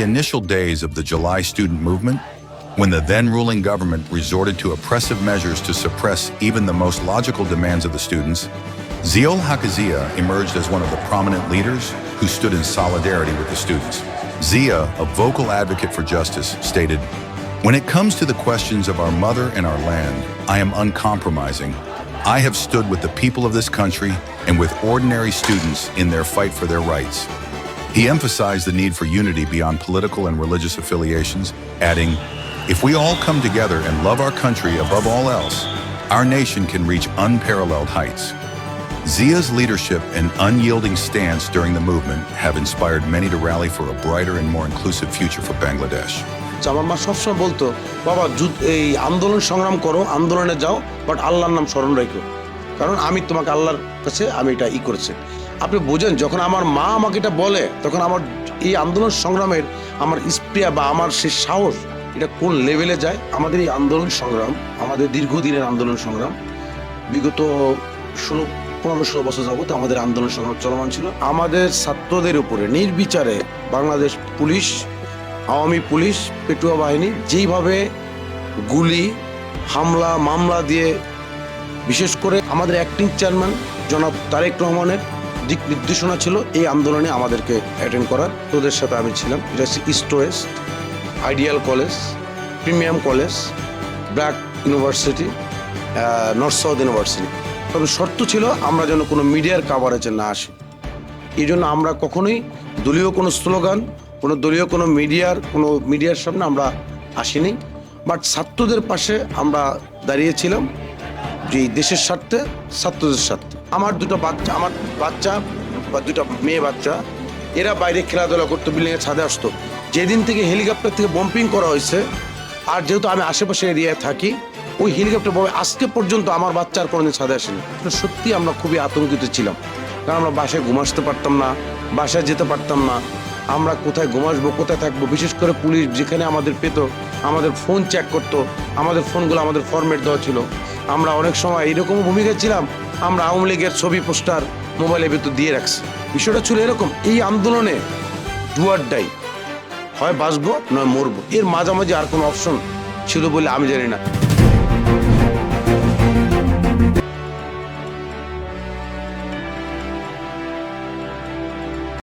the initial days of the July student movement, when the then ruling government resorted to oppressive measures to suppress even the most logical demands of the students, Ziaul Haq Zia emerged as one of the prominent leaders who stood in solidarity with the students. Zia, a vocal advocate for justice, stated, "When it comes to the questions of our mother and our land, I am uncompromising. I have stood with the people of this country and with ordinary students in their fight for their rights." He emphasized the need for unity beyond political and religious affiliations, adding, "If we all come together and love our country above all else, our nation can reach unparalleled heights." Zia's leadership and unyielding stance during the movement have inspired many to rally for a brighter and more inclusive future for Bangladesh. আমার মা সবসময় বলতো, বাবা এই আন্দোলন সংগ্রাম করো, আন্দোলনে যাও, বাট আল্লাহর নাম স্মরণ রেখো, কারণ আমি তোমাকে আল্লাহর কাছে আমি এটা করেছি। আপনি বোঝেন, যখন আমার মা আমাকে এটা বলে, তখন আমার এই আন্দোলন সংগ্রামের আমার স্প্রিয়া বা আমার সেই সাহস এটা কোন লেভেলে যায়। আমাদের এই আন্দোলন সংগ্রাম, আমাদের দীর্ঘদিনের আন্দোলন সংগ্রাম, বিগত 15-16 বছর যাবত আমাদের আন্দোলন সংগ্রাম চলমান ছিল। আমাদের ছাত্রদের উপরে নির্বিচারে বাংলাদেশ পুলিশ, আওয়ামী পুলিশ, পেটুয়া বাহিনী যেইভাবে গুলি, হামলা, মামলা দিয়ে, বিশেষ করে আমাদের অ্যাক্টিং চেয়ারম্যান জনাব তারেক রহমানের দিক নির্দেশনা ছিল এই আন্দোলনে আমাদেরকে অ্যাটেন্ড করার। তোদের সাথে আমি ছিলাম। এটা হচ্ছে east West, ideal college, premium college, BRAC university, north south university. তবে শর্ত ছিল আমরা যেন কোনো মিডিয়ার কাভারেজে না আসি। এই জন্য আমরা কখনোই দলীয় কোনো স্লোগান, কোনো দলীয় কোনো মিডিয়ার সামনে আমরা আসিনি, বাট ছাত্রদের পাশে আমরা দাঁড়িয়েছিলাম, যে দেশের স্বার্থে, ছাত্রদের স্বার্থে। আমার দুটো বাচ্চা বা দুটো মেয়ে বাচ্চা, এরা বাইরে খেলাধুলা করতো, বিল্ডিংয়ের ছাদে আসতো। যেদিন থেকে হেলিকপ্টার থেকে বম্পিং করা হয়েছে, আর যেহেতু আমি আশেপাশে এরিয়ায় থাকি, ওই হেলিকপ্টার আজকে পর্যন্ত আমার বাচ্চার কোনোদিন ছাদে আসেনি। সত্যি আমরা খুবই আতঙ্কিত ছিলাম, কারণ আমরা বাসায় ঘুমাসতে পারতাম না, বাসায় যেতে পারতাম না। আমরা কোথায় ঘুমাসবো, কোথায় থাকবো। বিশেষ করে পুলিশ যেখানে আমাদের পেত, আমাদের ফোন চেক করতো, আমাদের ফোনগুলো আমাদের ফরম্যাট দেওয়া ছিল। আমরা অনেক সময় এইরকম ভূমিকা ছিলাম, আমরা আওয়ামী লীগের ছবি পোস্টার মোবাইলের ভেতর দিয়ে রাখছি। বিষয়টা ছিল এরকম। এই আন্দোলনে ডু অর ডাই, হয় বাঁচবো নয় মরবো, এর মাঝামাঝি আর কোনো অপশন ছিল বলে আমি জানি না।